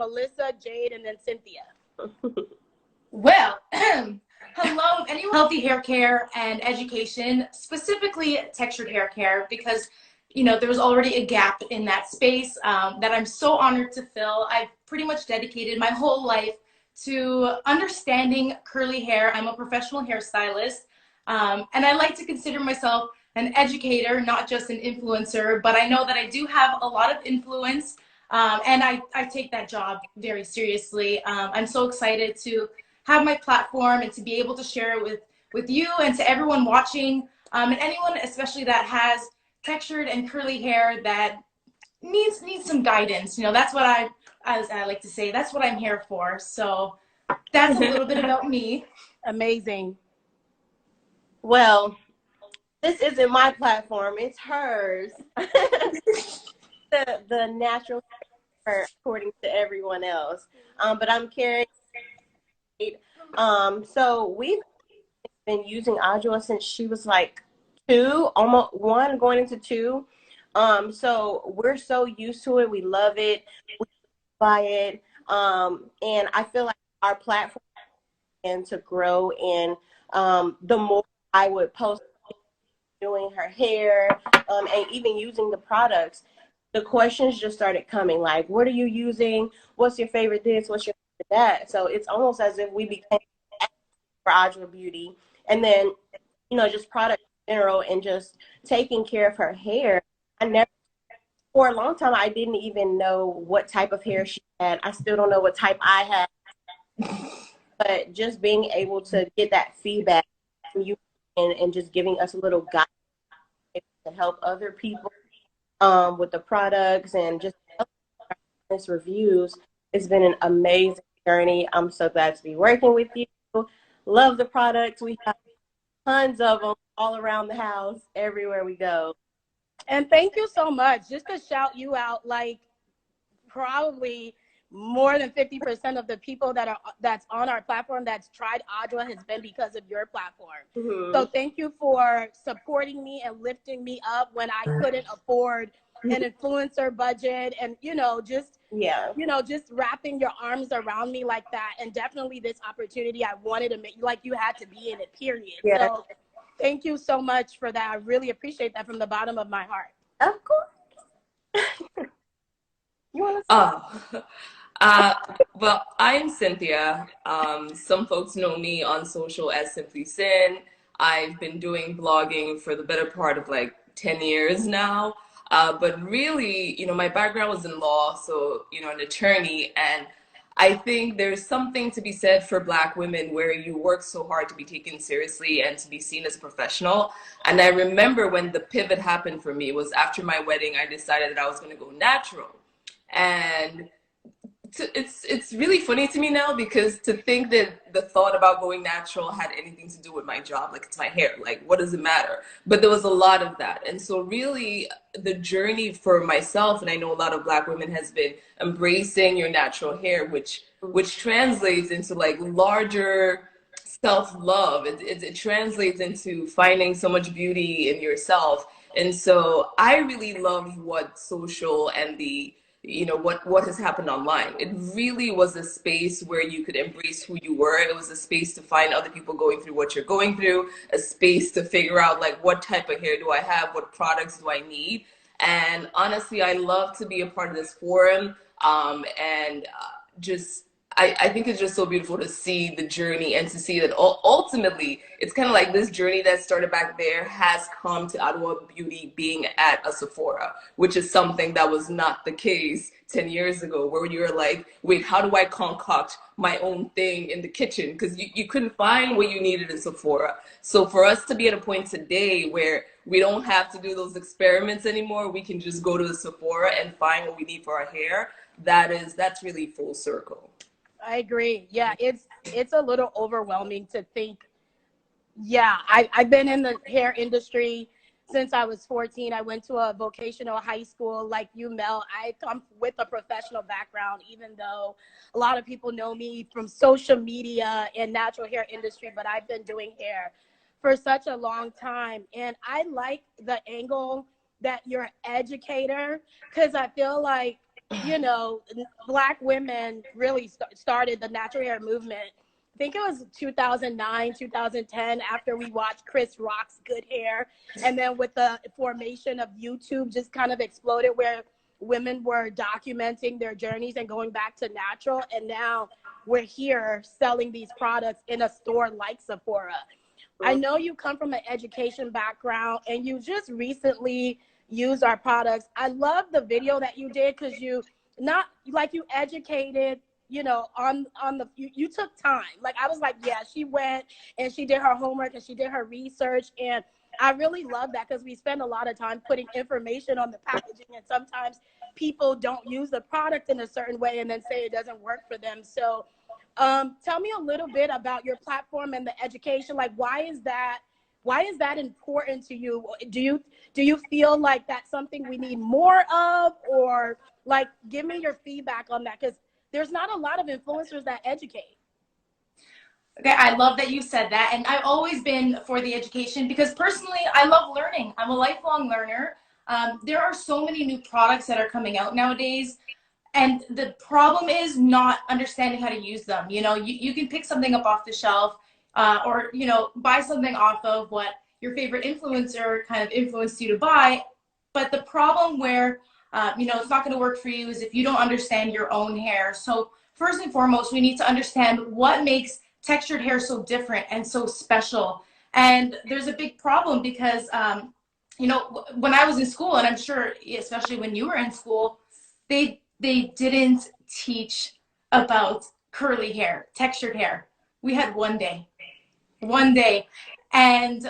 Melissa, Jade, and then Cynthia. Well, hello, anyone healthy hair care and education, specifically textured hair care, because there was already a gap in that space that I'm so honored to fill. I've pretty much dedicated my whole life to understanding curly hair. I'm a professional hairstylist, and I like to consider myself an educator, not just an influencer, but I know that I do have a lot of influence, and I take that job very seriously. I'm so excited to have my platform and to be able to share it with you and to everyone watching, and anyone especially that has textured and curly hair that needs some guidance. That's what as I like to say, that's what I'm here for. So that's a little bit about me. Amazing. Well, this isn't my platform, it's hers. the natural hair, according to everyone else. But I'm Kerry. So we've been using Adwoa since she was like 2, almost 1, going into 2. So we're so used to it. We love it. We buy it. And I feel like our platform and to grow, and the more I would post doing her hair, and even using the products, the questions just started coming, like, what are you using? What's your favorite this? What's your favorite that? So it's almost as if we became for Adwoa Beauty. And then, just product in general and just taking care of her hair. For a long time, I didn't even know what type of hair she had. I still don't know what type I had. But just being able to get that feedback from you and just giving us a little guide to help other people with the products and just reviews, it's been an amazing journey. I'm so glad to be working with you. Love the products. We have tons of them all around the house, everywhere we go. And thank you so much. Just to shout you out, like probably more than 50% of the people that's on our platform that's tried Adwoa has been because of your platform. Mm-hmm. So thank you for supporting me and lifting me up when I couldn't afford an influencer budget, and just wrapping your arms around me like that. And definitely this opportunity, I wanted to make, like, you had to be in it, period. Yeah. So thank you so much for that. I really appreciate that from the bottom of my heart. Of course. You want to well, I'm Cynthia. Some folks know me on social as Simply Sin. I've been doing blogging for the better part of like 10 years now. But really, my background was in law, so, an attorney. And I think there's something to be said for Black women where you work so hard to be taken seriously and to be seen as a professional. And I remember when the pivot happened for me was after my wedding, I decided that I was going to go natural. And it's really funny to me now, because to think that the thought about going natural had anything to do with my job, like, it's my hair, like, what does it matter? But there was a lot of that. And so really the journey for myself, and I know a lot of Black women, has been embracing your natural hair, which translates into like larger self-love. It translates into finding so much beauty in yourself. And so I really love what social and what has happened online. It really was a space where you could embrace who you were. It was a space to find other people going through what you're going through, a space to figure out, like, what type of hair do I have? What products do I need? And honestly, I love to be a part of this forum. I think it's just so beautiful to see the journey and to see that ultimately it's kind of like this journey that started back there has come to Adwoa Beauty being at a Sephora, which is something that was not the case 10 years ago, where you were like, wait, how do I concoct my own thing in the kitchen? Because you couldn't find what you needed in Sephora. So for us to be at a point today where we don't have to do those experiments anymore, we can just go to the Sephora and find what we need for our hair, that's really full circle. I agree. Yeah, it's a little overwhelming to think. Yeah, I've been in the hair industry since I was 14. I went to a vocational high school like you, Mel. I come with a professional background, even though a lot of people know me from social media and natural hair industry, but I've been doing hair for such a long time. And I like the angle that you're an educator, because I feel like you know, Black women really started the natural hair movement. I think it was 2009, 2010, after we watched Chris Rock's Good Hair. And then with the formation of YouTube, just kind of exploded where women were documenting their journeys and going back to natural. And now we're here selling these products in a store like Sephora. I know you come from an education background and you just recently used our products. I love the video that you did because you not like you educated, you know, on the you took time. Like I was like, yeah, she went and she did her homework and she did her research. And I really love that because we spend a lot of time putting information on the packaging and sometimes people don't use the product in a certain way and then say it doesn't work for them. So tell me a little bit about your platform and the education. Like, why is that important to you? Do you feel like that's something we need more of, or like, give me your feedback on that? Because there's not a lot of influencers that educate. Okay, I love that you said that. And I've always been for the education because personally, I love learning. I'm a lifelong learner. There are so many new products that are coming out nowadays. And the problem is not understanding how to use them. You know, you can pick something up off the shelf or, you know, buy something off of what your favorite influencer kind of influenced you to buy. But the problem where, you know, it's not going to work for you is if you don't understand your own hair. So first and foremost, we need to understand what makes textured hair so different and so special. And there's a big problem because, you know, when I was in school, and I'm sure especially when you were in school, they didn't teach about curly hair, textured hair. We had one day, and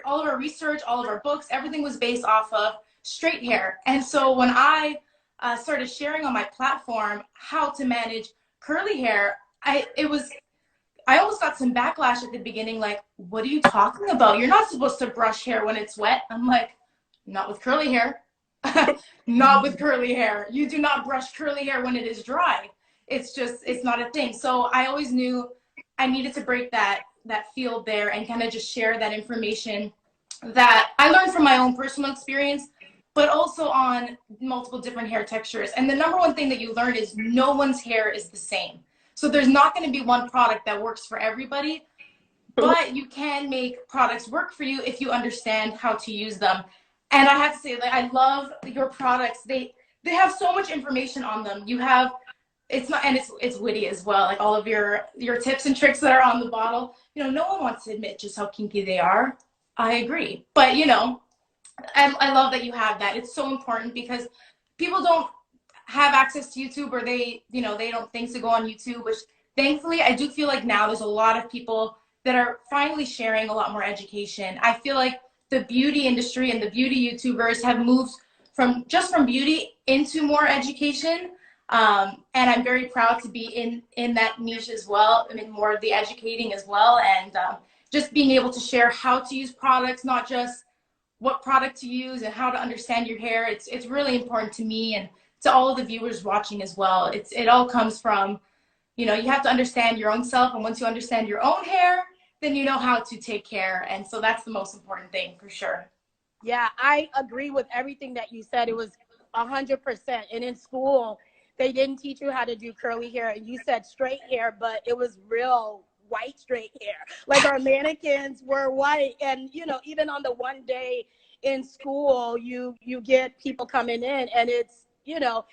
all of our research, all of our books, everything was based off of straight hair. And so when I started sharing on my platform how to manage curly hair, I almost got some backlash at the beginning, like, what are you talking about? You're not supposed to brush hair when it's wet. I'm like, not with curly hair. Not with curly hair. You do not brush curly hair when it is dry. It's not a thing. So I always knew I needed to break that field there and kind of just share that information that I learned from my own personal experience, but also on multiple different hair textures. And the number one thing that you learn is no one's hair is the same. So there's not going to be one product that works for everybody, but you can make products work for you if you understand how to use them. And I have to say, like, I love your products. They have so much information on them. You have, it's witty as well. Like all of your tips and tricks that are on the bottle. You know, no one wants to admit just how kinky they are. I agree. But, you know, I love that you have that. It's so important because people don't have access to YouTube, or they don't think to go on YouTube, which thankfully I do feel like now there's a lot of people that are finally sharing a lot more education. I feel like the beauty industry and the beauty YouTubers have moved from beauty into more education. And I'm very proud to be in that niche as well. I mean, more of the educating as well. And just being able to share how to use products, not just what product to use and how to understand your hair. It's really important to me and to all of the viewers watching as well. It all comes from, you know, you have to understand your own self. And once you understand your own hair, then you know how to take care. And so that's the most important thing for sure. Yeah, I agree with everything that you said. It was 100%. And in school, they didn't teach you how to do curly hair. And you said straight hair, but it was real white straight hair. Like our mannequins were white. And, you know, even on the one day in school, you get people coming in and it's, you know,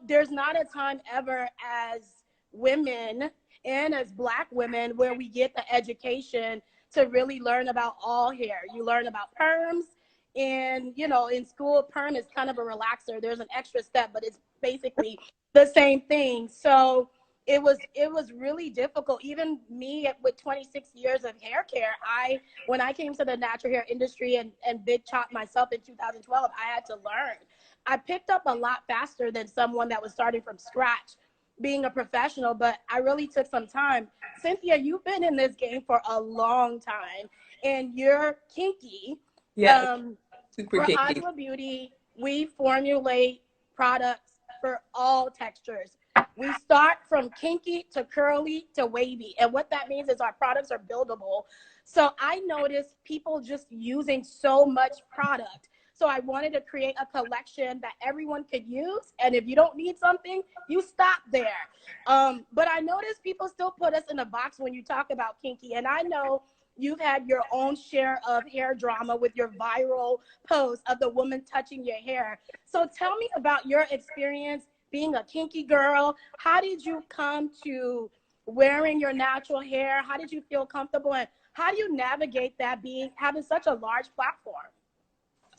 there's not a time ever as women and as Black women where we get the education to really learn about all hair. You learn about perms, and you know, in school, perm is kind of a relaxer. There's an extra step, but it's basically the same thing. So it was really difficult. Even me with 26 years of hair care, when I came to the natural hair industry and big chop myself in 2012, I had to learn. I picked up a lot faster than someone that was starting from scratch, being a professional, but I really took some time. Cynthia, you've been in this game for a long time and you're kinky. Yeah, super for kinky. Adwoa Beauty, we formulate products for all textures. We start from kinky to curly to wavy. And what that means is our products are buildable. So I noticed people just using so much product. So I wanted to create a collection that everyone could use. And if you don't need something, you stop there. But I noticed people still put us in a box when you talk about kinky. And I know you've had your own share of hair drama with your viral post of the woman touching your hair. So tell me about your experience being a kinky girl. How did you come to wearing your natural hair? How did you feel comfortable? And how do you navigate that having such a large platform?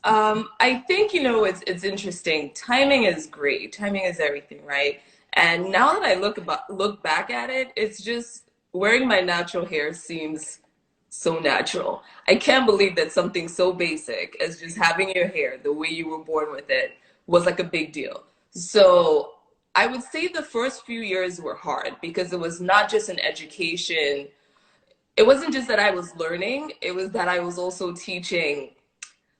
I think, it's interesting. Timing is great. Timing is everything, right? And now that I look back at it, it's just wearing my natural hair seems so natural. I can't believe that something so basic as just having your hair the way you were born with it was like a big deal. So I would say the first few years were hard because it was not just an education. It wasn't just that I was learning, it was that I was also teaching.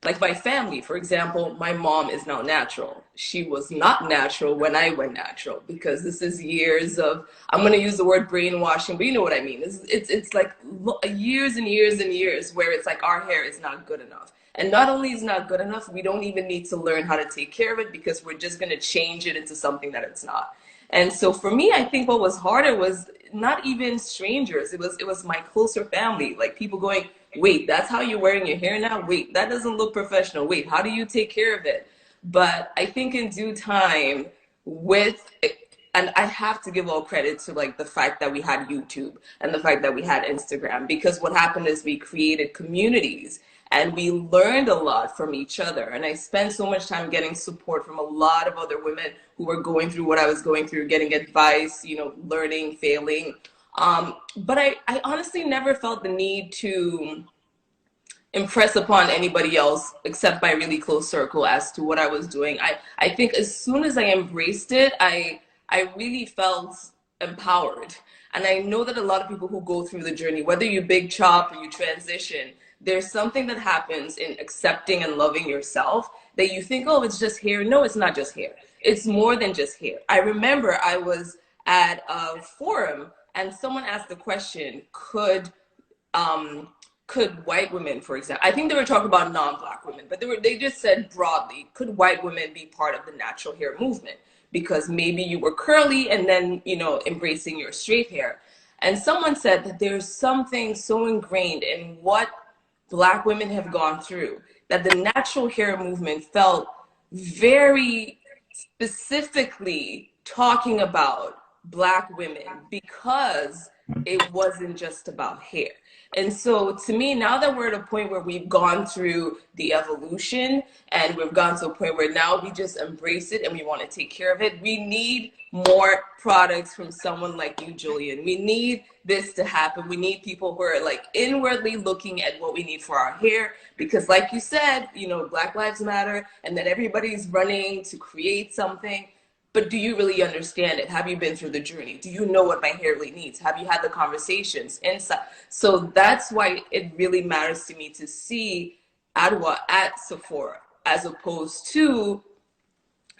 Like my family, for example, my mom is now natural. She was not natural when I went natural because this is years of, I'm going to use the word brainwashing, but you know what I mean. It's like years and years and years where it's like our hair is not good enough. And not only is not good enough, we don't even need to learn how to take care of it because we're just going to change it into something that it's not. And so for me, I think what was harder was not even strangers. It was my closer family, like people going, wait, that's how you're wearing your hair now? Wait, that doesn't look professional. Wait, how do you take care of it? But I think in due time and I have to give all credit to like the fact that we had YouTube and the fact that we had Instagram, because what happened is we created communities and we learned a lot from each other. And I spent so much time getting support from a lot of other women who were going through what I was going through, getting advice, learning, failing. But I honestly never felt the need to impress upon anybody else except my really close circle as to what I was doing. I think as soon as I embraced it, I really felt empowered. And I know that a lot of people who go through the journey, whether you big chop or you transition, there's something that happens in accepting and loving yourself that you think, oh, it's just hair. No, it's not just hair. It's more than just hair. I remember I was at a forum and someone asked the question, could white women, for example, I think they were talking about non-Black women, but they just said broadly, could white women be part of the natural hair movement? Because maybe you were curly and then, embracing your straight hair. And someone said that there's something so ingrained in what Black women have gone through that the natural hair movement felt very specifically talking about Black women because it wasn't just about hair. And so to me, now that we're at a point where we've gone through the evolution and we've gone to a point where now we just embrace it and we want to take care of it, we need more products from someone like you, Julian. We need this to happen. We need people who are like inwardly looking at what we need for our hair, because like you said, Black Lives Matter, and that everybody's running to create something. But do you really understand it? Have you been through the journey? Do you know what my hair really needs? Have you had the conversations inside? So that's why it really matters to me to see Adwoa at Sephora as opposed to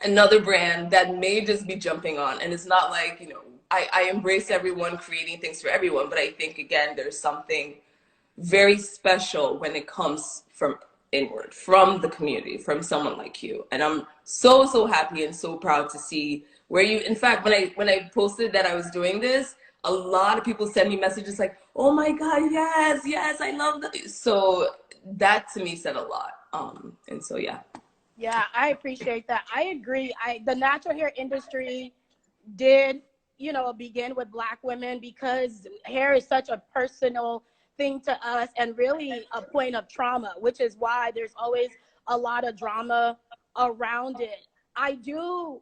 another brand that may just be jumping on. And it's not like, I embrace everyone creating things for everyone, but I think, again, there's something very special when it comes from inward, from the community, from someone like you. And I'm so happy and so proud to see where you, in fact, when I posted that I was doing this, a lot of people send me messages like, oh my God, yes, I love that. So that to me said a lot. And so, yeah. Yeah, I appreciate that. I agree. The natural hair industry did, begin with Black women because hair is such a personal thing to us and really a point of trauma, which is why there's always a lot of drama around it. I do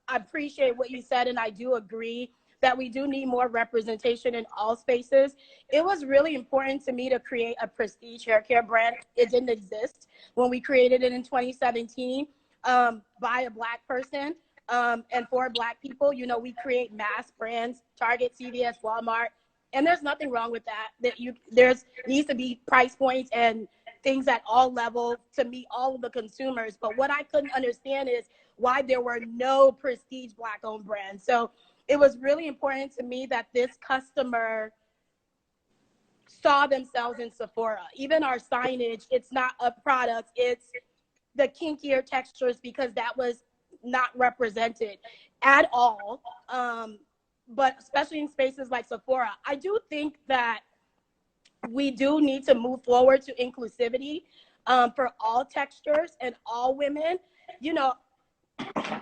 appreciate what you said, and I do agree that we do need more representation in all spaces. It was really important to me to create a prestige hair care brand. It didn't exist when we created it in 2017 by a Black person and for Black people. We create mass brands, Target, CVS, Walmart, and there's nothing wrong with that. There's needs to be price points and things at all levels to meet all of the consumers. But what I couldn't understand is why there were no prestige Black-owned brands. So it was really important to me that this customer saw themselves in Sephora. Even our signage, it's not a product, it's the kinkier textures because that was not represented at all. But especially in spaces like Sephora, I do think that we do need to move forward to inclusivity for all textures and all women. You know,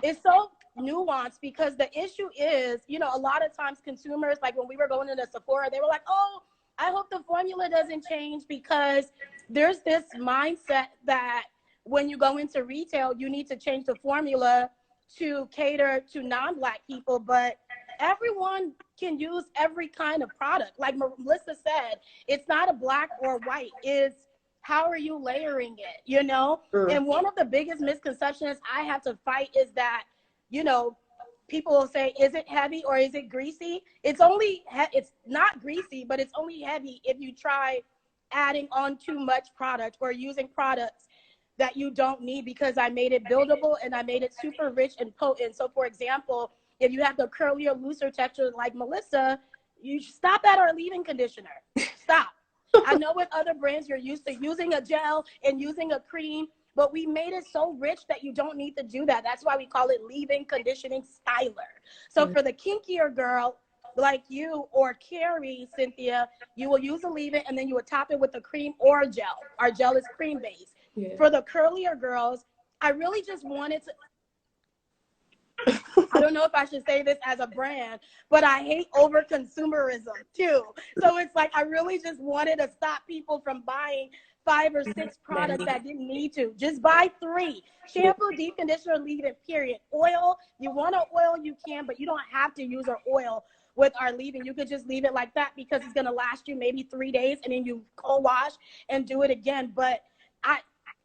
it's so nuanced because the issue is, you know, a lot of times consumers, like when we were going into Sephora, they were like, oh, I hope the formula doesn't change, because there's this mindset that when you go into retail, you need to change the formula to cater to non-Black people, but everyone can use every kind of product. Like Melissa said, it's not a black or white, it's how are you layering it, you know? And one of the biggest misconceptions I have to fight is that, you know, people will say, is it heavy or is it greasy? It's only, it's not greasy, but it's only heavy if you try adding on too much product or using products that you don't need, because I made it buildable and I made it super rich and potent. So for example, if you have the curlier, looser texture like Melissa, you stop at our leave-in conditioner. Stop. I know with other brands, you're used to using a gel and using a cream, but we made it so rich that you don't need to do that. That's why we call it leave-in conditioning styler. So for the kinkier girl like you or Kerry, Cynthia, you will use a leave-in and then you will top it with a cream or a gel. Our gel is cream-based. Yeah. For the curlier girls, I really just wanted to, I don't know if I should say this as a brand, but I hate over consumerism too. So it's like, I really just wanted to stop people from buying 5 or 6 products that didn't need to. Just buy 3: shampoo, deep conditioner, leave-in, period. Oil, you want to oil, you can, but you don't have to use our oil with our leave-in. You could just leave it like that because it's going to last you maybe 3 days, and then you co-wash and do it again. But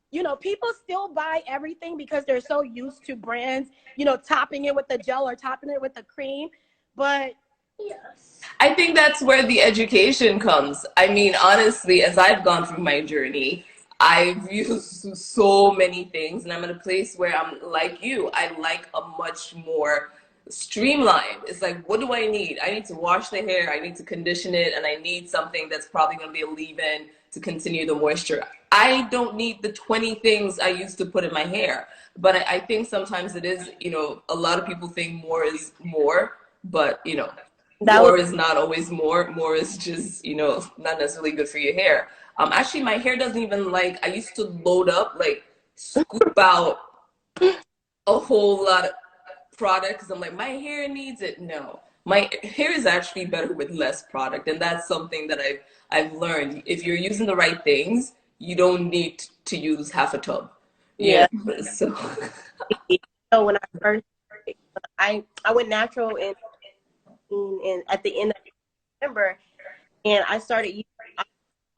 you know, people still buy everything because they're so used to brands, you know, topping it with the gel or topping it with the cream. But yes, I think that's where the education comes. I mean, honestly, as I've gone through my journey, I've used so many things, and I'm in a place where I'm like you. I like a much more streamlined. It's like, what do I need? I need to wash the hair, I need to condition it, and I need something that's probably going to be a leave-in to continue the moisture. I don't need the 20 things I used to put in my hair. But I think sometimes it is, you know, a lot of people think more is more, but, you know, more is not always more. More is just, you know, not necessarily good for your hair. Actually, my hair doesn't even like, I used to load up, like scoop out a whole lot of product because I'm like, my hair needs it. No, my hair is actually better with less product. And that's something that I've learned. If you're using the right things, you don't need to use half a tub. Yeah. So when I first, I went natural in at the end of December, and I started using it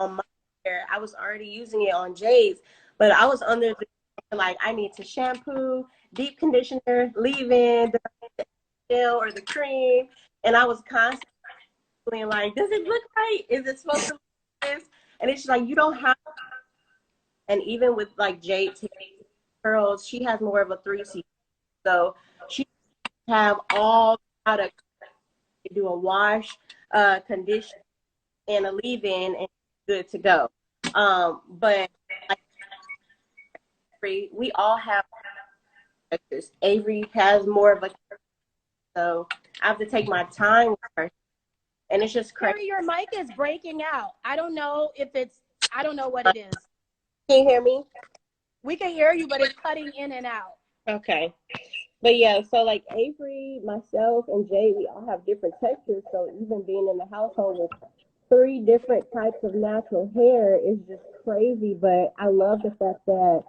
on my hair. I was already using it on Jayde's, but I was under the, like, I need to shampoo, deep conditioner, leave-in, the gel or the cream, and I was constantly like, does it look right? Is it supposed to look like this? And it's like, you don't have to. And even with like Jayde curls, she has more of a 3C, so she have all the products. You do a wash, condition, and a leave-in, and good to go. But like, we all have characters. Avery has more of a, so I have to take my time with her, and it's just crazy. Kerry, your mic is breaking out. I don't know if it's, I don't know what it is. Can you hear me? We can hear you, but it's cutting in and out. Okay. But yeah, so like Avery, myself, and Jayde, we all have different textures. So even being in the household with 3 different types of natural hair is just crazy. But I love the fact that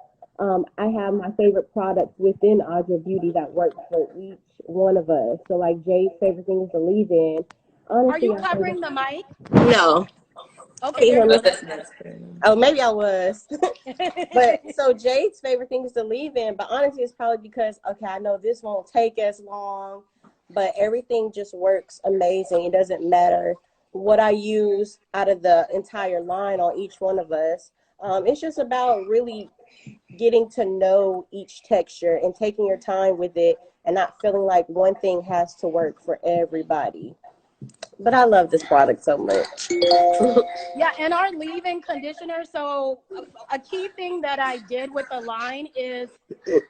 I have my favorite products within Adwoa Beauty that works for each one of us. So like Jayde's favorite thing is the leave-in. Honestly, are you covering the mic? No. Okay. Oh, maybe I was. But so Jayde's favorite thing is the leave-in, but honestly it's probably because, okay, I know this won't take as long, but everything just works amazing. It doesn't matter what I use out of the entire line on each one of us. It's just about really getting to know each texture and taking your time with it and not feeling like one thing has to work for everybody. But I love this product so much. Yeah, and our leave-in conditioner. So a key thing that I did with the line is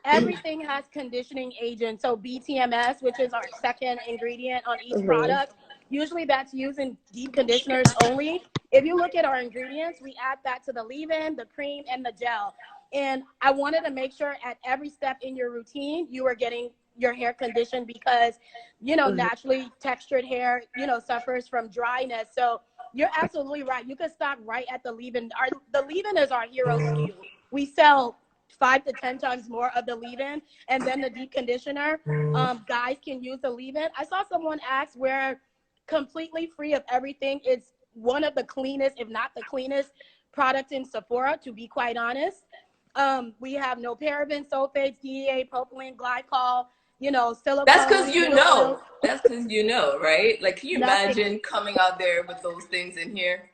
everything has conditioning agent. So BTMS, which is our second ingredient on each product, usually that's used in deep conditioners only. If you look at our ingredients, we add that to the leave-in, the cream, and the gel. And I wanted to make sure at every step in your routine, you are getting your hair conditioned because, you know, naturally textured hair, you know, suffers from dryness. So you're absolutely right. You could stop right at the leave-in. The leave-in is our hero SKU. We sell 5 to 10 times more of the leave-in, and then the deep conditioner. Guys can use the leave-in. I saw someone ask, we're completely free of everything. It's one of the cleanest, if not the cleanest, product in Sephora, to be quite honest. We have no parabens, sulfates, DEA, propylene, glycol, you know, silicone. That's because you know. That's because you know, right? Like, can you imagine coming out there with those things in here?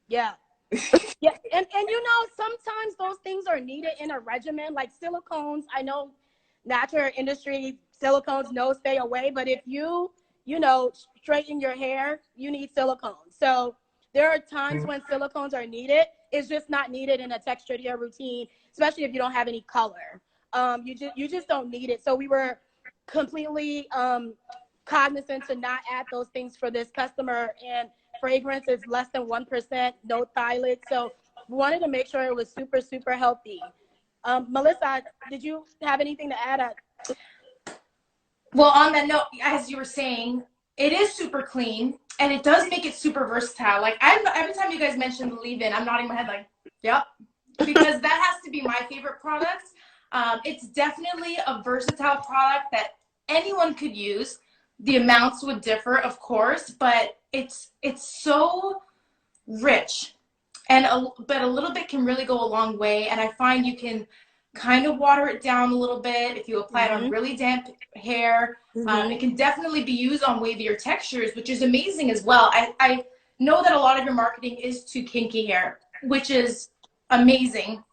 Yeah. Yeah, and you know, sometimes those things are needed in a regimen, like silicones. I know natural industry silicones, no, stay away, but if you know, straighten your hair, you need silicones. So there are times when silicones are needed. It's just not needed in a textured hair routine, especially if you don't have any color. You just don't need it. So we were completely cognizant to not add those things for this customer, and fragrance is less than 1%, no phthalates. So we wanted to make sure it was super, super healthy. Melissa, did you have anything to add? Well, on that note, as you were saying, it is super clean and it does make it super versatile. Like every time you guys mention the leave-in, I'm nodding my head like, yep, because that has to be my favorite product. It's definitely a versatile product that anyone could use. The amounts would differ, of course, but it's so rich, and but a little bit can really go a long way. And I find you can kind of water it down a little bit if you apply it on really damp hair. It can definitely be used on wavier textures, which is amazing as well. I know that a lot of your marketing is to kinky hair, which is amazing,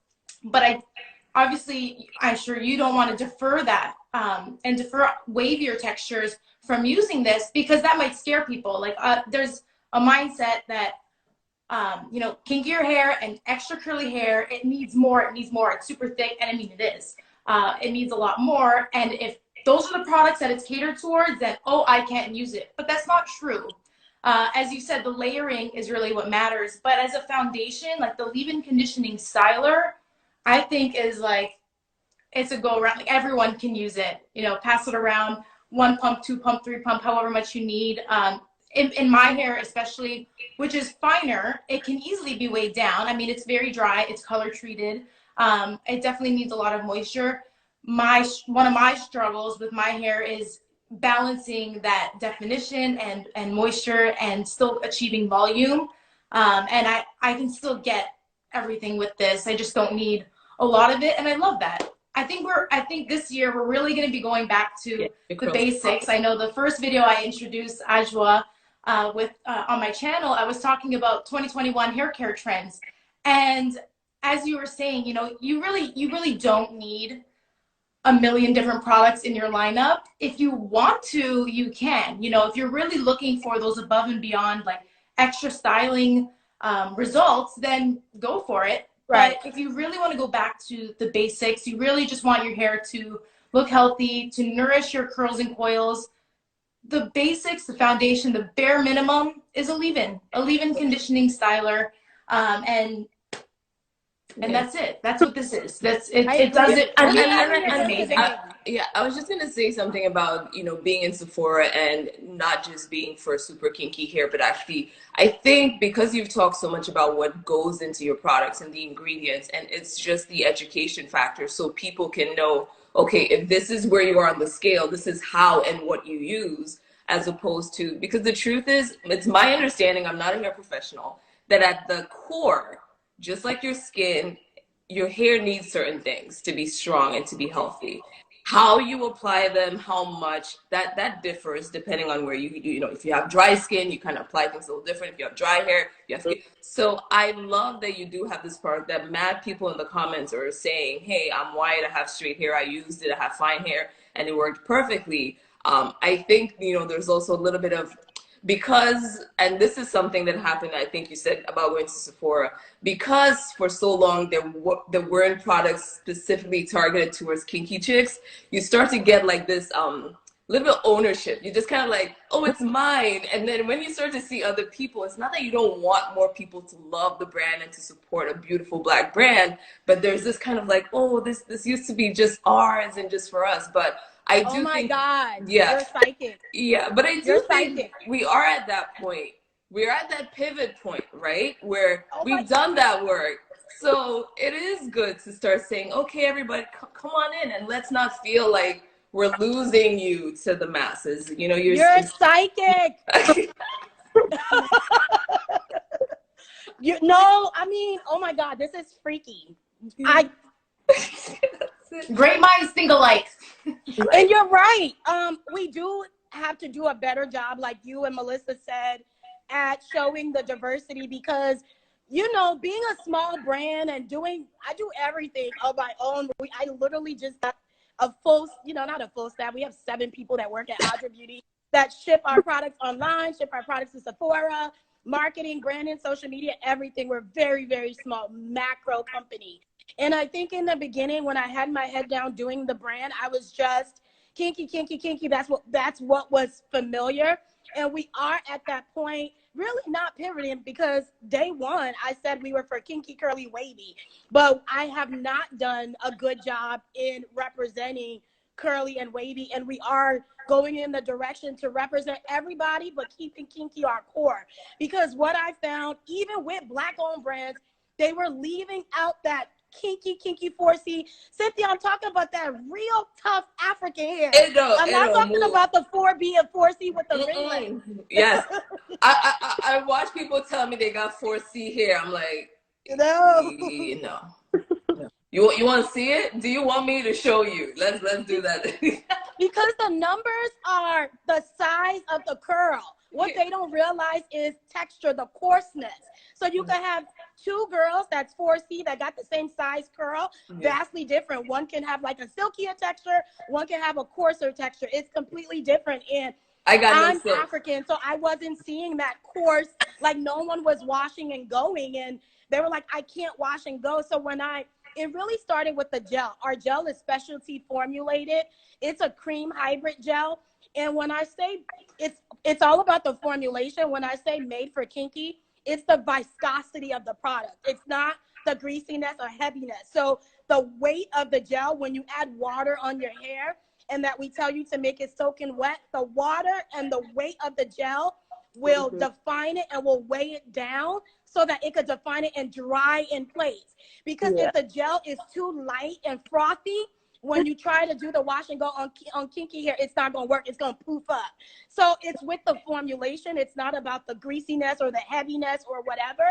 but I'm sure you don't want to defer that and defer wavier textures from using this, because that might scare people. Like there's a mindset that you know, kinkier hair and extra curly hair, it needs more, it's super thick, and I mean it is. It needs a lot more, and if those are the products that it's catered towards, then I can't use it. But that's not true. As you said, the layering is really what matters. But as a foundation, like the leave-in conditioning styler, I think is like, it's a go around. Like everyone can use it. You know, pass it around, 1 pump, 2 pump, 3 pump, however much you need. In my hair especially, which is finer, it can easily be weighed down. I mean, it's very dry, it's color treated. It definitely needs a lot of moisture. One of my struggles with my hair is balancing that definition and moisture and still achieving volume. And I can still get everything with this. I just don't need a lot of it, and I love that. I think this year we're really going to be going back to the basics. I know the first video I introduced Adwoa with on my channel, I was talking about 2021 hair care trends. And as you were saying, you know, you really don't need a million different products in your lineup. If you want to, you can. You know, if you're really looking for those above and beyond, like extra styling results, then go for it. Right. But if you really want to go back to the basics, you really just want your hair to look healthy, to nourish your curls and coils, the basics, the foundation, the bare minimum is a leave-in conditioning styler, and that's it. That's what this is. It does it. Yeah, I was just gonna say something about, you know, being in Sephora and not just being for super kinky hair, but actually, I think because you've talked so much about what goes into your products and the ingredients, and it's just the education factor, so people can know, okay, if this is where you are on the scale, this is how and what you use, as opposed to, because the truth is, it's my understanding, I'm not a hair professional, that at the core, just like your skin, your hair needs certain things to be strong and to be healthy. How you apply them, how much, that differs depending on where you know, if you have dry skin, you kind of apply things a little different. If you have dry hair, you have to. So I love that you do have this product that mad people in the comments are saying, hey, I'm white, I have straight hair, I used it, I have fine hair, and it worked perfectly. I think, you know, there's also a little bit of because, and this is something that happened, I think you said about going to Sephora, because for so long there weren't products specifically targeted towards kinky chicks, you start to get like this little bit of ownership. You just kind of like, oh, it's mine. And then when you start to see other people, it's not that you don't want more people to love the brand and to support a beautiful Black brand, but there's this kind of like, oh, this used to be just ours and just for us. But I do Oh my think, God, yeah, you're psychic. yeah, but I do You're think psychic. we are at that point. We're at that pivot point, right? Where Oh my we've done that work. So it is good to start saying, okay, everybody, come on in, and let's not feel like we're losing you to the masses. You know, You're psychic. No, I mean, oh my God, this is freaky. Great minds think alike. And you're right. We do have to do a better job, like you and Melissa said, at showing the diversity, because, you know, being a small brand and I do everything on my own. I literally just got a full, you know, not a full staff. We have 7 people that work at Adwoa Beauty that ship our products online, ship our products to Sephora, marketing, branding, social media, everything. We're very, very small, macro company. And I think in the beginning, when I had my head down doing the brand, I was just kinky. That's what was familiar. And we are at that point, really not pivoting, because day one, I said we were for kinky, curly, wavy. But I have not done a good job in representing curly and wavy. And we are going in the direction to represent everybody, but keeping kinky our core. Because what I found, even with Black-owned brands, they were leaving out that kinky 4C. Cynthia, I'm talking about that real tough African hair. I'm not talking about the 4B and 4C with the ringlet. Yes. I watch people tell me they got 4C hair. I'm like, no. You want to see it? Do you want me to show you? Let's do that. Because the numbers are the size of the curl. What they don't realize is texture, the coarseness. So you can have 2 girls that's 4C that got the same size curl, vastly different. One can have like a silkier texture, one can have a coarser texture. It's completely different. And I'm African, so I wasn't seeing that coarse, like no one was washing and going. And they were like, I can't wash and go. So it really started with the gel. Our gel is formulated. It's a cream hybrid gel. And when I say it's all about the formulation, when I say made for kinky, it's the viscosity of the product. It's not the greasiness or heaviness. So the weight of the gel, when you add water on your hair, and that we tell you to make it soaking wet, the water and the weight of the gel will define it and will weigh it down so that it could define it and dry in place. Because if the gel is too light and frothy, when you try to do the wash and go on kinky hair, it's not going to work. It's going to poof up. So it's with the formulation. It's not about the greasiness or the heaviness or whatever.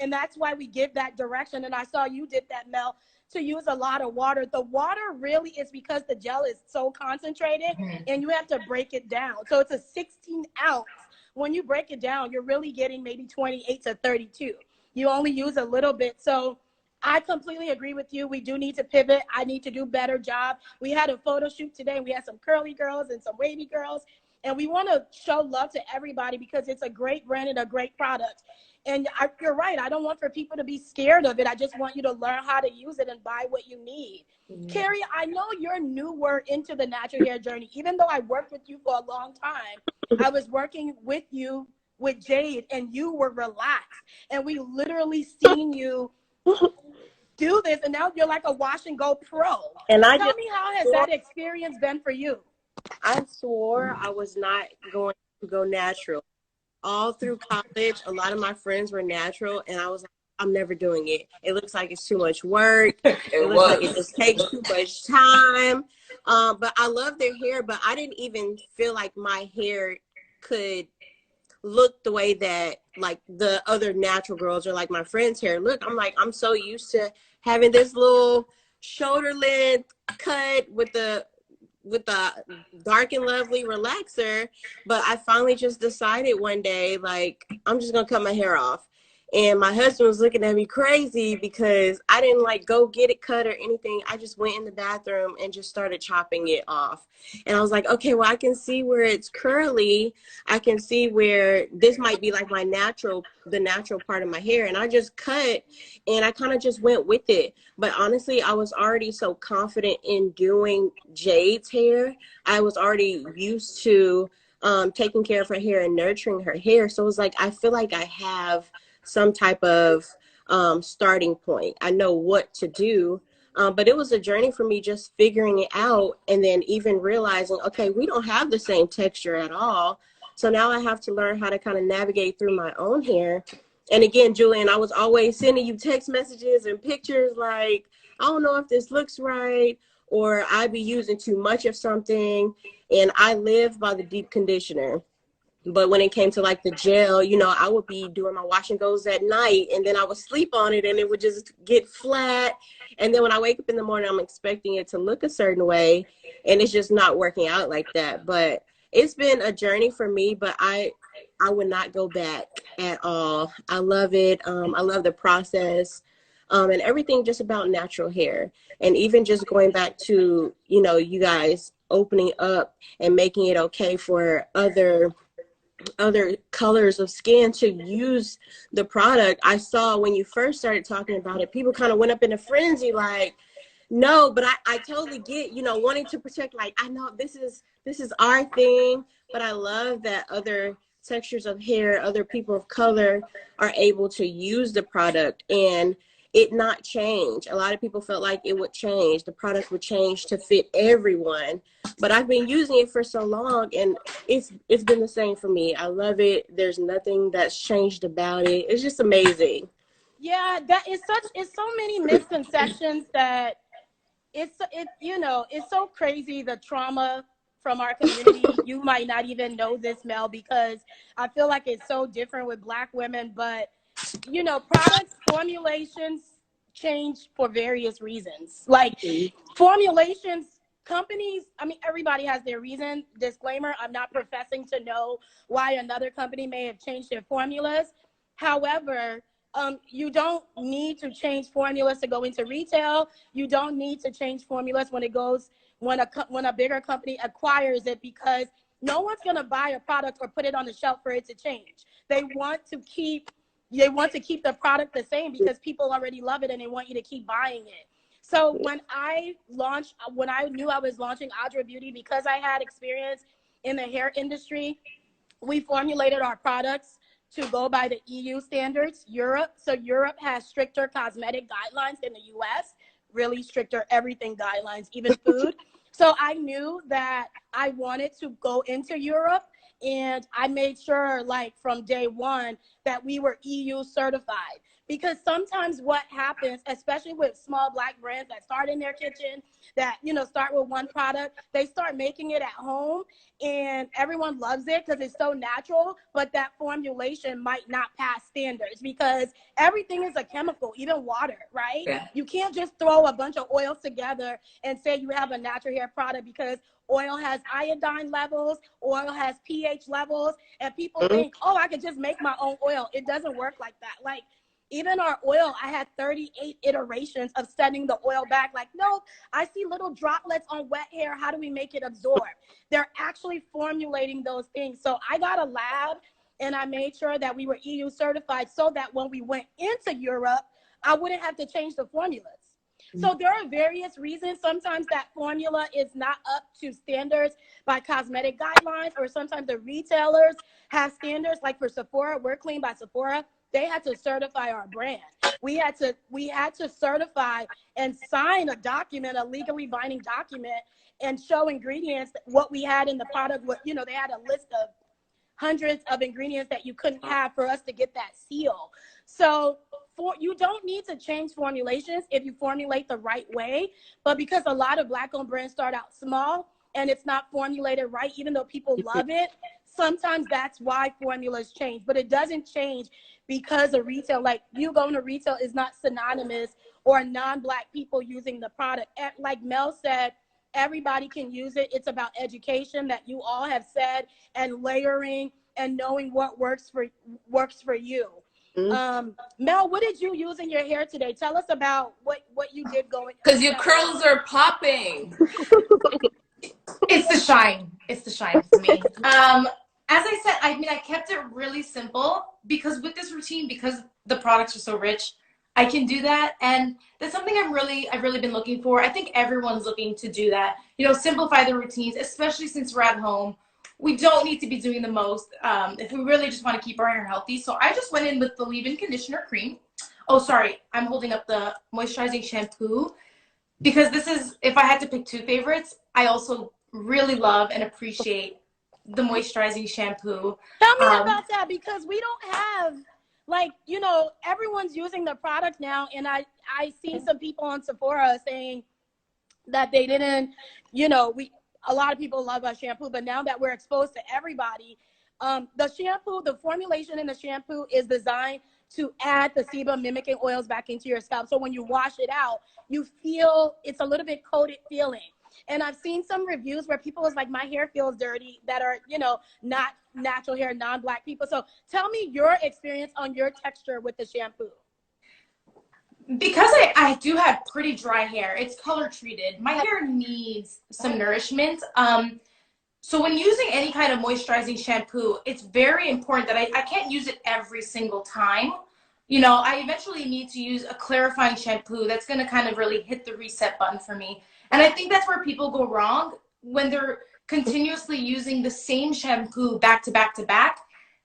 And that's why we give that direction. And I saw you did that, Mel, to use a lot of water. The water really is because the gel is so concentrated and you have to break it down. So it's a 16 ounce. When you break it down, you're really getting maybe 28 to 32. You only use a little bit. So I completely agree with you. We do need to pivot. I need to do a better job. We had a photo shoot today. We had some curly girls and some wavy girls. And we want to show love to everybody because it's a great brand and a great product. And you're right. I don't want for people to be scared of it. I just want you to learn how to use it and buy what you need. Kerry, I know you're newer into the natural hair journey. Even though I worked with you for a long time, I was working with you with Jayde, and you were relaxed. And we literally seen you do this, and now you're like a wash and go pro. And tell me, how has that experience been for you? I swore I was not going to go natural. All through college, a lot of my friends were natural, and I was like, I'm never doing it. It looks like it's too much work. It looks like it just takes too much time. But I love their hair, but I didn't even feel like my hair could look the way that like the other natural girls or like my friends' hair look. I'm like, I'm so used to having this little shoulder length cut with the dark and lovely relaxer. But I finally just decided one day, like, I'm just gonna cut my hair off. And my husband was looking at me crazy because I didn't like go get it cut or anything. I just went in the bathroom and just started chopping it off. And I was like, okay, well, I can see where it's curly. I can see where this might be like the natural part of my hair. And I just cut and I kind of just went with it. But honestly, I was already so confident in doing Jayde's hair. I was already used to taking care of her hair and nurturing her hair. So it was like, I feel like I have some type of starting point. I know what to do. But it was a journey for me just figuring it out and then even realizing, okay, we don't have the same texture at all. So now I have to learn how to kind of navigate through my own hair. And again, Julian, I was always sending you text messages and pictures like, I don't know if this looks right, or I'd be using too much of something. And I live by the deep conditioner. But when it came to like the gel, you know, I would be doing my wash and goes at night and then I would sleep on it and it would just get flat. And then when I wake up in the morning, I'm expecting it to look a certain way and it's just not working out like that. But it's been a journey for me, but I would not go back at all. I love it. I love the process and everything just about natural hair. And even just going back to, you know, you guys opening up and making it okay for other colors of skin to use the product. I saw when you first started talking about it, people kind of went up in a frenzy like, no, but I totally get, you know, wanting to protect, like, I know this is our thing, but I love that other textures of hair, other people of color are able to use the product and it not change. A lot of people felt like it would change, the product would change to fit everyone. But I've been using it for so long and it's been the same for me. I love it. There's nothing that's changed about it. It's just amazing. Yeah, it's so many misconceptions that it's so crazy, the trauma from our community. You might not even know this, Mel, because I feel like it's so different with Black women, but you know, products formulations change for various reasons. Like formulations, companies, I mean, everybody has their reason. Disclaimer, I'm not professing to know why another company may have changed their formulas. However, you don't need to change formulas to go into retail. You don't need to change formulas when a bigger company acquires it, because no one's going to buy a product or put it on the shelf for it to change. They want to keep the product the same because people already love it and they want you to keep buying it. So when I knew I was launching Adwoa Beauty, because I had experience in the hair industry, we formulated our products to go by the EU standards, Europe. So Europe has stricter cosmetic guidelines than the US, really stricter everything guidelines, even food. So I knew that I wanted to go into Europe, and I made sure, like, from day one that we were EU certified. Because sometimes what happens, especially with small Black brands that start in their kitchen, that, you know, start with one product, they start making it at home and everyone loves it because it's so natural, but that formulation might not pass standards because everything is a chemical, even water, right? Yeah. You can't just throw a bunch of oils together and say you have a natural hair product, because oil has iodine levels, oil has pH levels, and people think, oh, I could just make my own oil. It doesn't work like that. Like, even our oil, I had 38 iterations of sending the oil back. Like, no, I see little droplets on wet hair. How do we make it absorb? They're actually formulating those things. So I got a lab and I made sure that we were EU certified so that when we went into Europe, I wouldn't have to change the formulas. So there are various reasons. Sometimes that formula is not up to standards by cosmetic guidelines, or sometimes the retailers have standards. Like for Sephora, we're Clean by Sephora. They had to certify our brand. We had to certify and sign a document, a legally binding document, and show ingredients, what we had in the product. What, you know, they had a list of hundreds of ingredients that you couldn't have for us to get that seal. So you don't need to change formulations if you formulate the right way. But because a lot of Black-owned brands start out small and it's not formulated right, even though people love it, sometimes that's why formulas change. But it doesn't change because of retail. Like, you going to retail is not synonymous or non-Black people using the product. Like Mel said, everybody can use it. It's about education that you all have said, and layering and knowing what works for you. Mel, what did you use in your hair today? Tell us about what you did going. Because your curls are popping. It's the shine. It's the shine for me. As I said, I mean, I kept it really simple because with this routine, because the products are so rich, I can do that. And that's something I've really been looking for. I think everyone's looking to do that. You know, simplify the routines, especially since we're at home. We don't need to be doing the most if we really just want to keep our hair healthy. So I just went in with the leave-in conditioner cream. Oh, sorry, I'm holding up the moisturizing shampoo because this is, if I had to pick two favorites, I also really love and appreciate the moisturizing shampoo. Tell me about that, because we don't have, like, you know, everyone's using the product now, and I see some people on Sephora saying that they didn't, you know, a lot of people love our shampoo, but now that we're exposed to everybody, the shampoo, the formulation in the shampoo is designed to add the sebum mimicking oils back into your scalp. So when you wash it out, you feel it's a little bit coated feeling. And I've seen some reviews where people is like, my hair feels dirty, that are, you know, not natural hair, non-black people. So tell me your experience on your texture with the shampoo. Because I do have pretty dry hair, it's color treated. My hair needs some nourishment. So when using any kind of moisturizing shampoo, it's very important that I can't use it every single time. You know, I eventually need to use a clarifying shampoo that's going to kind of really hit the reset button for me. And I think that's where people go wrong when they're continuously using the same shampoo back to back to back.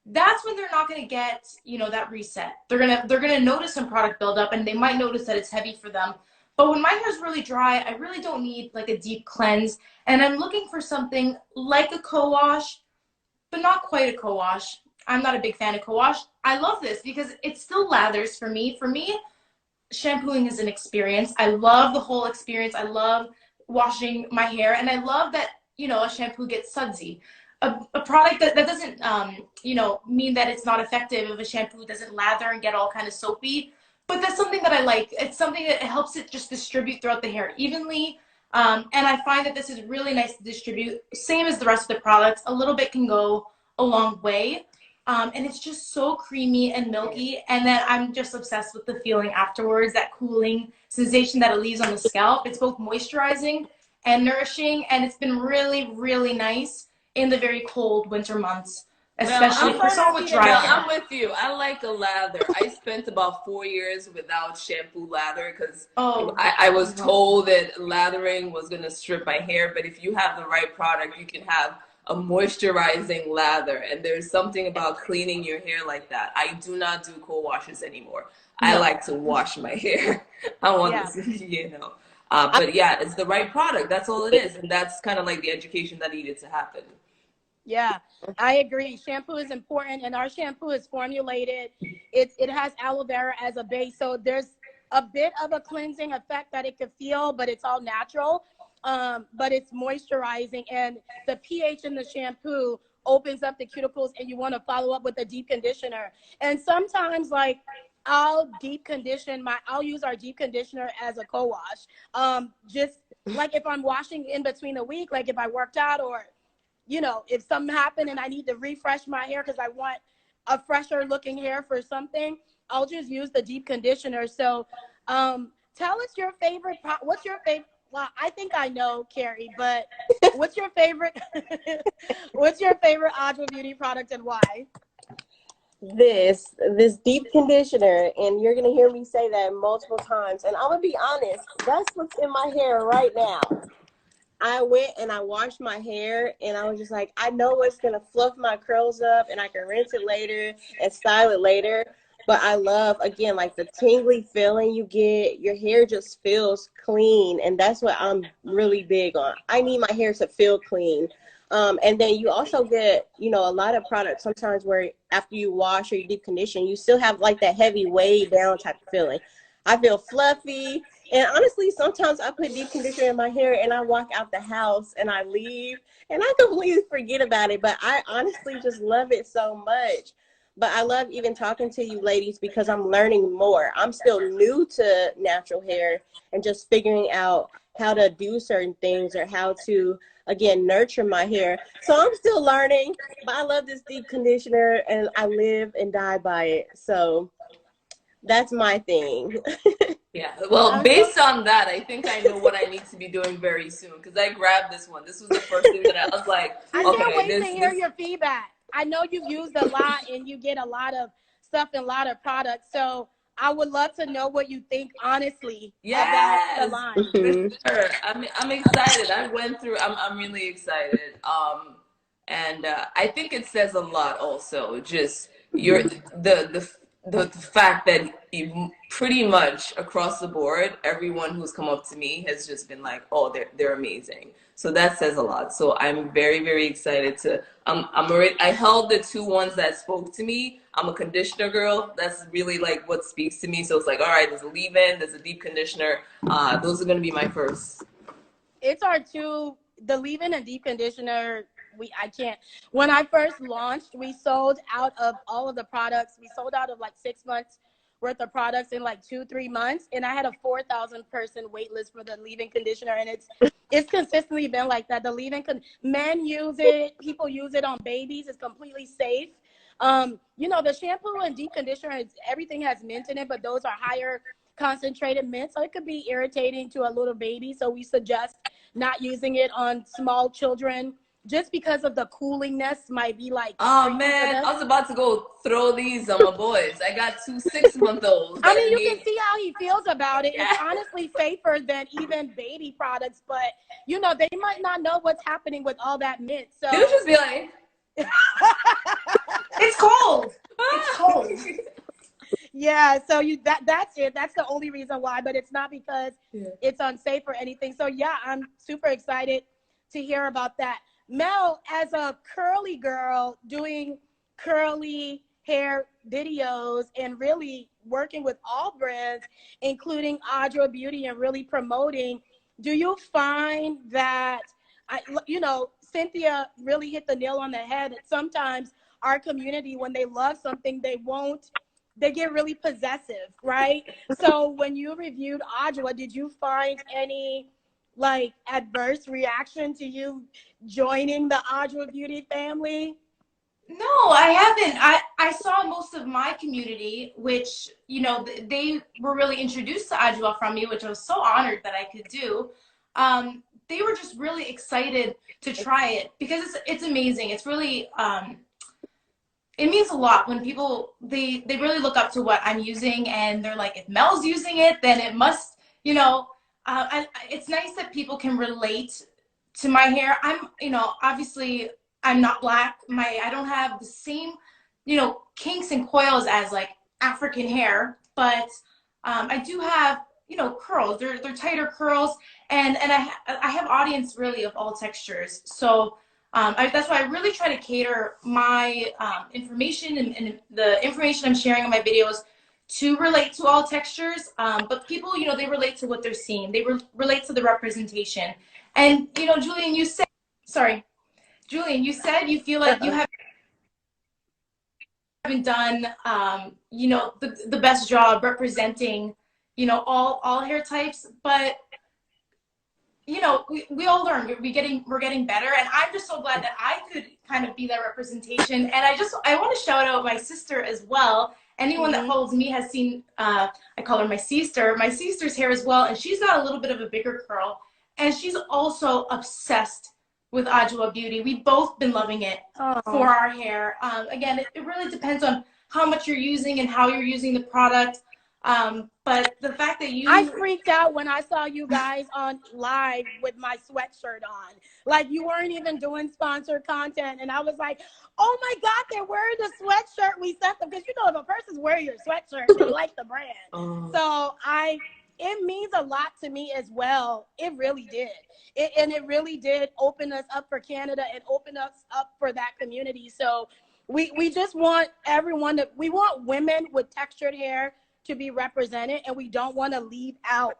That's when they're not going to get, you know, that reset. They're gonna notice some product buildup, and they might notice that it's heavy for them. But when my hair's really dry, I really don't need like a deep cleanse, and I'm looking for something like a co-wash, but not quite a co-wash. I'm not a big fan of co-wash. I love this because it still lathers for me. For me, shampooing is an experience. I love the whole experience. I love washing my hair, and I love that, you know, a shampoo gets sudsy. A product that doesn't, you know, mean that it's not effective if a shampoo doesn't lather and get all kind of soapy. But that's something that I like. It's something that helps it just distribute throughout the hair evenly. And I find that this is really nice to distribute. Same as the rest of the products. A little bit can go a long way. And it's just so creamy and milky. And then I'm just obsessed with the feeling afterwards, that cooling sensation that it leaves on the scalp. It's both moisturizing and nourishing. And it's been really, really nice in the very cold winter months, especially for someone with dry hair. I'm with you. I like a lather. I spent about 4 years without shampoo lather because I was told that lathering was going to strip my hair. But if you have the right product, you can have a moisturizing lather. And there's something about cleaning your hair like that. I do not do co-washes anymore. I like to wash my hair. I want this, you know. But yeah, it's the right product. That's all it is. And that's kind of like the education that needed to happen. Yeah, I agree. Shampoo is important, and our shampoo is formulated. It has aloe vera as a base, so there's a bit of a cleansing effect that it could feel, but it's all natural. But it's moisturizing, and the pH in the shampoo opens up the cuticles, and you want to follow up with a deep conditioner. And sometimes, like, I'll use our deep conditioner as a co-wash. Just like if I'm washing in between the week, like if I worked out, or, you know, if something happened and I need to refresh my hair because I want a fresher looking hair for something, I'll just use the deep conditioner. So tell us your favorite, what's your favorite? Well, I think I know, Kerry, but what's your favorite, what's your favorite Adwoa Beauty product and why? This deep conditioner, and you're gonna hear me say that multiple times, and I'm gonna be honest, that's what's in my hair right now. I went and I washed my hair, and I was just like, I know it's gonna fluff my curls up, and I can rinse it later and style it later. But I love, again, like the tingly feeling you get. Your hair just feels clean, and that's what I'm really big on. I need my hair to feel clean. And then you also get, you know, a lot of products sometimes where after you wash or you deep condition, you still have like that heavy weighed down type of feeling. I feel fluffy. And honestly, sometimes I put deep conditioner in my hair and I walk out the house and I leave and I completely forget about it. But I honestly just love it so much. But I love even talking to you ladies because I'm learning more. I'm still new to natural hair and just figuring out how to do certain things or how to, again, nurture my hair. So I'm still learning, but I love this deep conditioner and I live and die by it. So That's my thing. Yeah. Well, I'm based on that, I think I know what I need to be doing very soon because I grabbed this one. This was the first thing that I was like, I can't okay, wait to hear this. your feedback. I know you've used a lot and you get a lot of stuff and a lot of products. So I would love to know what you think honestly about the Yes, line. for Mhm. sure. I'm excited. I went through. I'm really excited. And I think it says a lot. Also, just the fact that pretty much across the board, everyone who's come up to me has just been like, oh, they're amazing. So that says a lot. So I'm very excited to. I'm already. I held the two ones that spoke to me. I'm a conditioner girl. That's really like what speaks to me. So it's like, all right, there's a leave-in, there's a deep conditioner. Those are gonna be my first. It's our two, the leave-in and deep conditioner. I can't. When I first launched, we sold out of all of the products. We sold out of like 6 months worth of products in like 2-3 months, and I had a 4,000 person wait list for the leave-in conditioner, and it's consistently been like that. The men use it, people use it on babies. It's completely safe. The shampoo and deep conditioner, everything has mint in it, but those are higher concentrated mint, so it could be irritating to a little baby. So we suggest not using it on small children just because of the coolingness might be like Oh tricky for man, them. I was about to go throw these on my boys. I got two 6-month-olds I that mean, you can need. see how he feels about it. It's Yeah. honestly safer than even baby products, but they might not know what's happening with all that mint. They would So just be like, It's cold. It's cold. yeah, so that's it. That's the only reason why, but it's not because yeah. it's unsafe or anything. So yeah, I'm super excited to hear about that. Mel, as a curly girl doing curly hair videos and really working with all brands, including Adwoa Beauty, and really promoting, do you find that Cynthia really hit the nail on the head that sometimes our community, when they love something, they get really possessive, right? So when you reviewed Adwoa, did you find any like adverse reaction to you joining the Adwoa Beauty family? No, I haven't. I saw most of my community, which, they were really introduced to Adwoa from me, which I was so honored that I could do. They were just really excited to try it because it's amazing. It's really, it means a lot when people, they really look up to what I'm using, and they're like, if Mel's using it, then it must, it's nice that people can relate to my hair. Obviously I'm not black. I don't have the same, kinks and coils as like African hair, but I do have, curls. They're tighter curls, and I have audience really of all textures. So that's why I really try to cater my information and the information I'm sharing in my videos to relate to all textures. But people, they relate to what they're seeing. They relate to the representation. And, Julian, you said you feel like you haven't done, the best job representing, all hair types. But, we all learn. We're getting better. And I'm just so glad that I could kind of be that representation. And I want to shout out my sister as well. Anyone that follows me has seen, I call her my sister's hair as well. And she's got a little bit of a bigger curl. And she's also obsessed with Adwoa Beauty. We've both been loving it for our hair. Again, it really depends on how much you're using and how you're using the product. But the fact that I freaked out when I saw you guys on live with my sweatshirt on. Like, you weren't even doing sponsored content. And I was like, oh my God, they're wearing the sweatshirt we sent them. Because, if a person's wearing your sweatshirt, they like the brand. So it means a lot to me as well. It really did. It really did open us up for Canada and open us up for that community. So we just want we want women with textured hair to be represented, and we don't want to leave out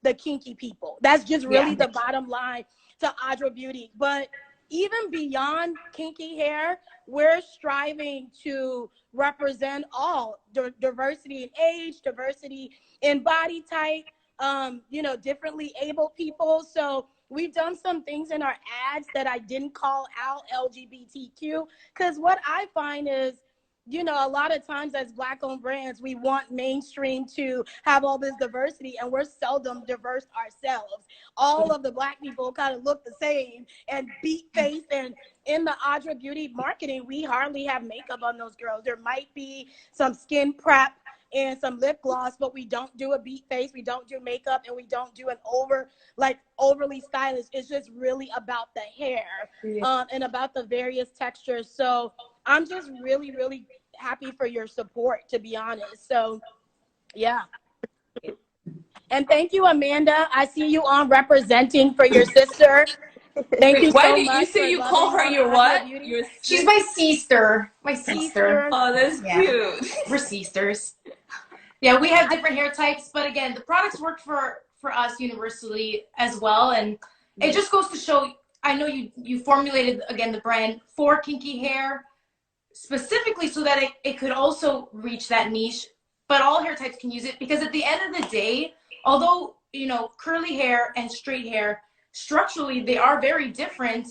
the kinky people. That's just really the bottom line to Adwoa Beauty. But even beyond kinky hair, we're striving to represent all diversity in age, diversity in body type, differently able people. So we've done some things in our ads that I didn't call out LGBTQ, because what I find is you know, a lot of times as Black owned brands, we want mainstream to have all this diversity, and we're seldom diverse ourselves. All of the Black people kind of look the same and beat face. And in the Adwoa Beauty marketing, we hardly have makeup on those girls. There might be some skin prep and some lip gloss, but we don't do a beat face, we don't do makeup, and we don't do an overly stylish. It's just really about the hair, and about the various textures. So I'm just really, really happy for your support, to be honest. So, yeah. And thank you, Amanda. I see you on representing for your sister. Thank you Why so did you much say for you loving call her on your Adwoa what? Beauty. Your She's my sister. My sister. Sister. Oh, that's cute. We're sisters. Yeah, we have different hair types, but again, the products work for us universally as well. And it just goes to show, I know you formulated, again, the brand for kinky hair specifically so that it could also reach that niche, but all hair types can use it, because at the end of the day, although, you know, curly hair and straight hair, structurally, they are very different.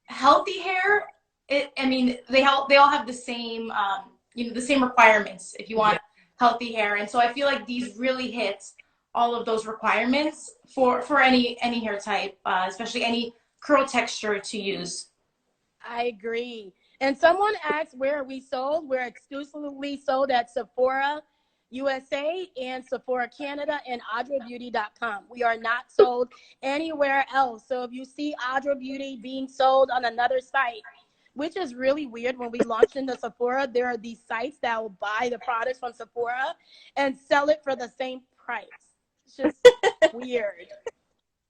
Healthy hair, I mean, they all have the same, you know, the same requirements if you want healthy hair. And so I feel like these really hit all of those requirements for any hair type, especially any curl texture to use. I agree. And someone asked where are we sold. We're exclusively sold at Sephora USA and Sephora Canada and AdwoaBeauty.com. We are not sold anywhere else. So if you see Adwoa Beauty being sold on another site, which is really weird, when we launched into Sephora, there are these sites that will buy the products from Sephora and sell it for the same price. It's just weird.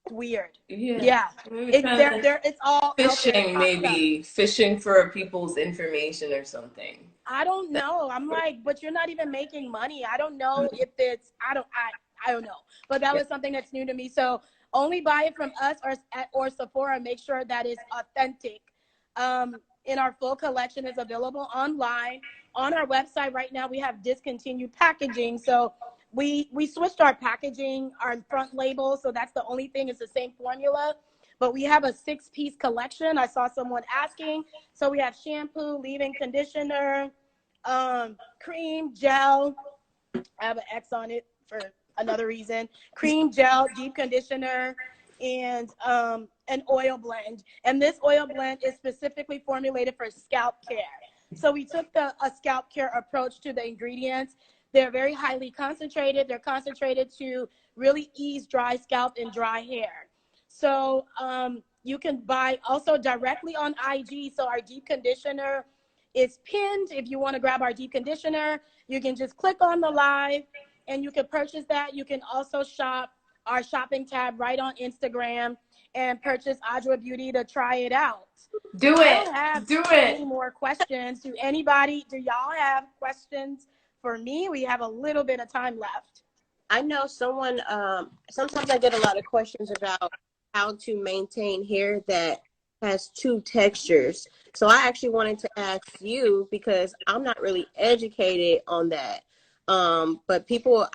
Weird. Yeah. It's all Fishing, maybe fishing for people's information or something. I don't know. I'm like, but you're not even making money. I don't know if it's, I don't know. But that was something that's new to me. So only buy it from us or Sephora. Make sure that it's authentic. And our full collection is available online. On our website right now, we have discontinued packaging. So we switched our packaging, our front label. So that's the only thing. It's the same formula. But we have a 6-piece collection. I saw someone asking. So we have shampoo, leave-in conditioner, cream, gel. I have an X on it for another reason. Cream, gel, deep conditioner, and an oil blend. And this oil blend is specifically formulated for scalp care. So we took a scalp care approach to the ingredients. They're very highly concentrated. They're concentrated to really ease dry scalp and dry hair. So you can buy also directly on IG. So our deep conditioner is pinned. If you want to grab our deep conditioner, you can just click on the live and you can purchase that. You can also shop our shopping tab right on Instagram and purchase Adwoa Beauty to try it out. Do it. I don't have Do any it. more questions. Do y'all have questions for me? We have a little bit of time left. I know someone, sometimes I get a lot of questions about how to maintain hair that has 2 textures. So I actually wanted to ask you, because I'm not really educated on that. But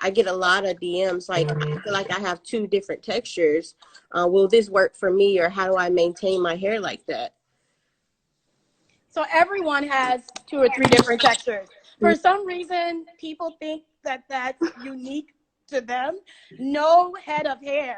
I get a lot of DMs like, I feel like I have 2 different textures. Will this work for me, or how do I maintain my hair like that? So everyone has 2 or 3 different textures. For some reason, people think that that's unique to them. No head of hair,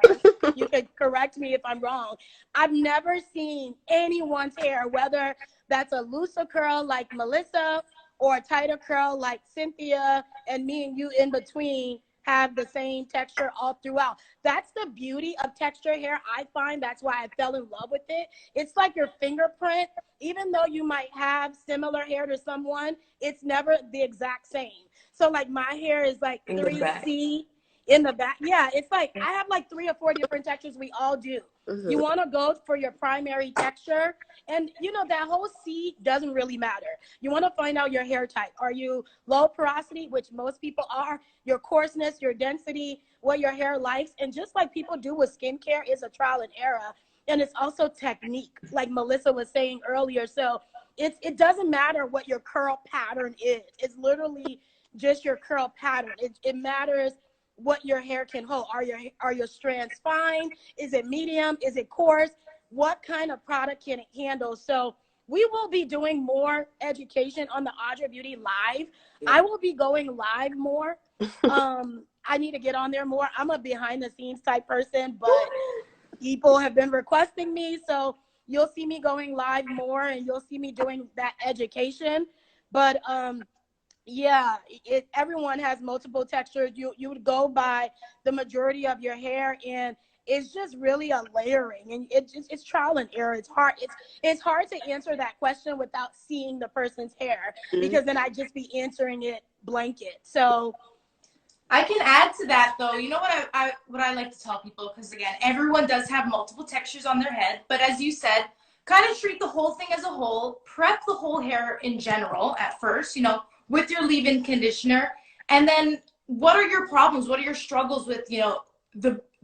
you could correct me if I'm wrong, I've never seen anyone's hair, whether that's a looser curl like Melissa or a tighter curl like Cynthia and me and you in between, have the same texture all throughout. That's the beauty of texture hair. I find that's why I fell in love with it. It's like your fingerprint. Even though you might have similar hair to someone, it's never the exact same. So like my hair is like 3C in the back. Yeah, it's like I have like 3 or 4 different textures. We all do. Mm-hmm. You want to go for your primary texture, and you know that whole C doesn't really matter. You want to find out your hair type. Are you low porosity, which most people are, your coarseness, your density, what your hair likes, and just like people do with skincare, is a trial and error, and it's also technique, like Melissa was saying earlier. So it doesn't matter what your curl pattern is. It's literally just your curl pattern. It matters what your hair can hold. Are your strands fine? Is it medium? Is it coarse? What kind of product can it handle? So we will be doing more education on the Adwoa Beauty Live. I will be going live more. I need to get on there more. I'm a behind the scenes type person, but people have been requesting me. So you'll see me going live more, and you'll see me doing that education. But yeah, everyone has multiple textures. You would go by the majority of your hair, and it's just really a layering, and it's trial and error. It's hard to answer that question without seeing the person's hair, because then I just be answering it blanket. So I can add to that, though. You know what I like to tell people, because again, everyone does have multiple textures on their head, but as you said, kind of treat the whole thing as a whole. Prep the whole hair in general at first, you know, with your leave-in conditioner, and then what are your problems? What are your struggles with, you know,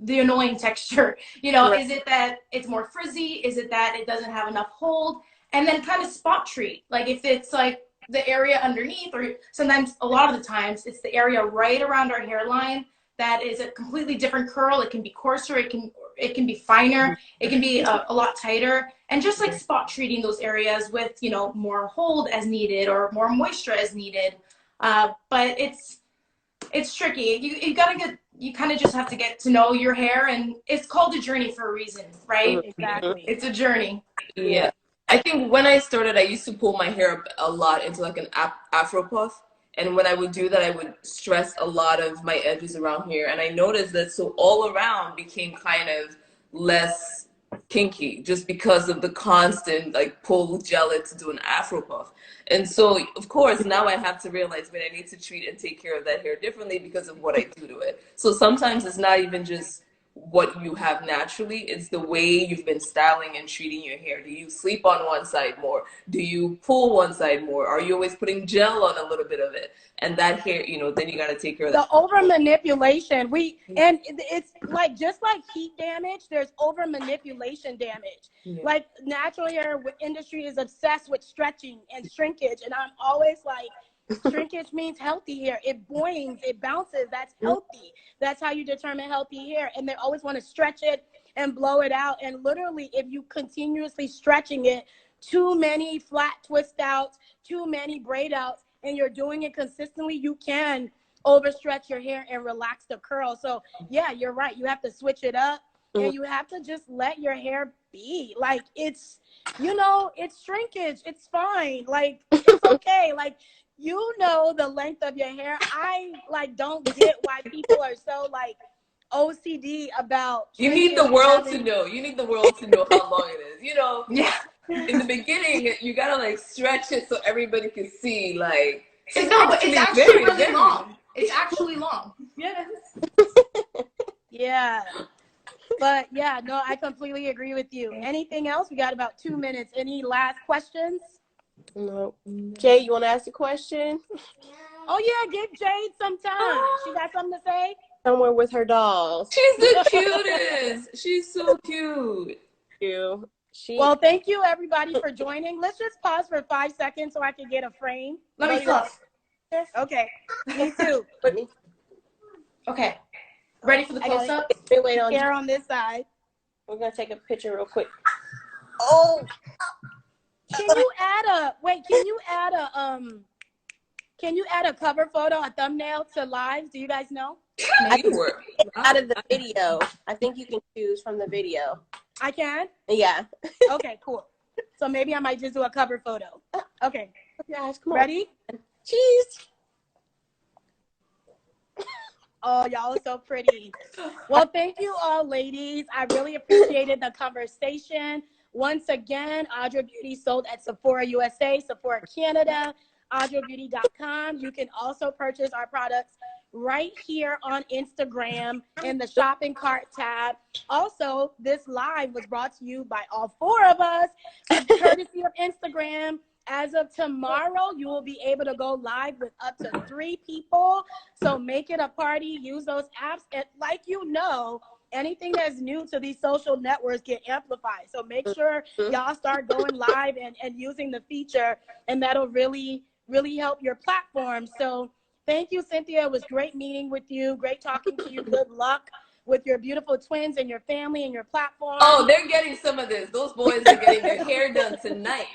the annoying texture? You know, is it that it's more frizzy? Is it that it doesn't have enough hold? And then kind of spot treat. Like if it's like the area underneath, or sometimes a lot of the times it's the area right around our hairline that is a completely different curl. It can be coarser, it can be finer, it can be a lot tighter, and just like spot treating those areas with, you know, more hold as needed or more moisture as needed. But it's tricky. You kind of just have to get to know your hair, and it's called a journey for a reason, right? exactly, It's a journey. Yeah. I think when I started, I used to pull my hair up a lot into like an afro puff. And when I would do that, I would stress a lot of my edges around here. And I noticed that so all around became kind of less kinky just because of the constant like pull gel it to do an afro puff. And so, of course, now I have to realize, man, I need to treat and take care of that hair differently because of what I do to it. So sometimes it's not even just what you have naturally, it's the way you've been styling and treating your hair. Do you sleep on one side more? Do you pull one side more? Are you always putting gel on a little bit of it? And that hair, you know, then you got to take care of the that. over manipulation. And it's like, just like heat damage, there's over manipulation damage. Like natural hair industry is obsessed with stretching and shrinkage, and I'm always like, shrinkage means healthy hair. It boings, it bounces. That's healthy. That's how you determine healthy hair. And they always want to stretch it and blow it out. And literally, if you continuously stretching it, too many flat twist outs, too many braid outs, and you're doing it consistently, you can overstretch your hair and relax the curl. So yeah, you're right. You have to switch it up, and you have to just let your hair be. Like, it's, you know, it's shrinkage. It's fine. Like, it's okay. Like, you know the length of your hair. I like don't get why people are so like OCD about. You need the world to know. You need the world to know how long it is. You know, in the beginning, you gotta like stretch it so everybody can see. Like, it's actually really long. It's actually long. Yes. Yeah. But yeah, no, I completely agree with you. Anything else? We got about 2 minutes. Any last questions? No. Jay, you want to ask a question? Oh yeah, give Jade some time. She got something to say? Somewhere with her dolls. she's the cutest. She's so cute. Well, thank you everybody for joining. Let's just pause for 5 seconds so I can get a frame. Let me fluff. Okay, me too. Okay, ready for the close up? Wait on Hair on this side. We're gonna take a picture real quick. Oh, can you add a cover photo, a thumbnail to live? Do you guys know? Out of the video. I think you can choose from the video. I can? Yeah. Okay, cool. So maybe I might just do a cover photo. Okay. Guys, come on. Ready? Cheese. Oh, y'all are so pretty. Well, thank you all, ladies. I really appreciated the conversation. Once again, Adwoa Beauty sold at Sephora USA, Sephora Canada, adwoabeauty.com. You can also purchase our products right here on Instagram in the shopping cart tab. Also, this live was brought to you by all 4 of us, courtesy of Instagram. As of tomorrow, you will be able to go live with up to 3 people. So make it a party. Use those apps. And like you know, anything that's new to these social networks get amplified. So make sure y'all start going live and using the feature, and that'll really, really help your platform. So thank you, Cynthia. It was great meeting with you. Great talking to you. Good luck with your beautiful twins and your family and your platform. Oh, they're getting some of this. Those boys are getting their hair done tonight.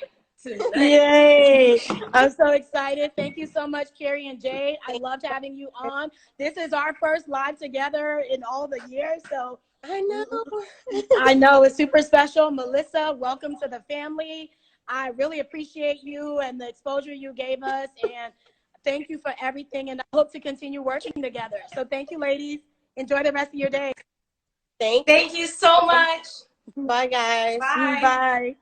Yay! I'm so excited. Thank you so much, Kerry and Jayde. I loved having you on. This is our first live together in all the years, so I know. I know it's super special. Melissa, welcome to the family. I really appreciate you and the exposure you gave us, and thank you for everything. And I hope to continue working together. So thank you, ladies. Enjoy the rest of your day. Thank Thank you so much. you. Bye, guys. Bye. Bye.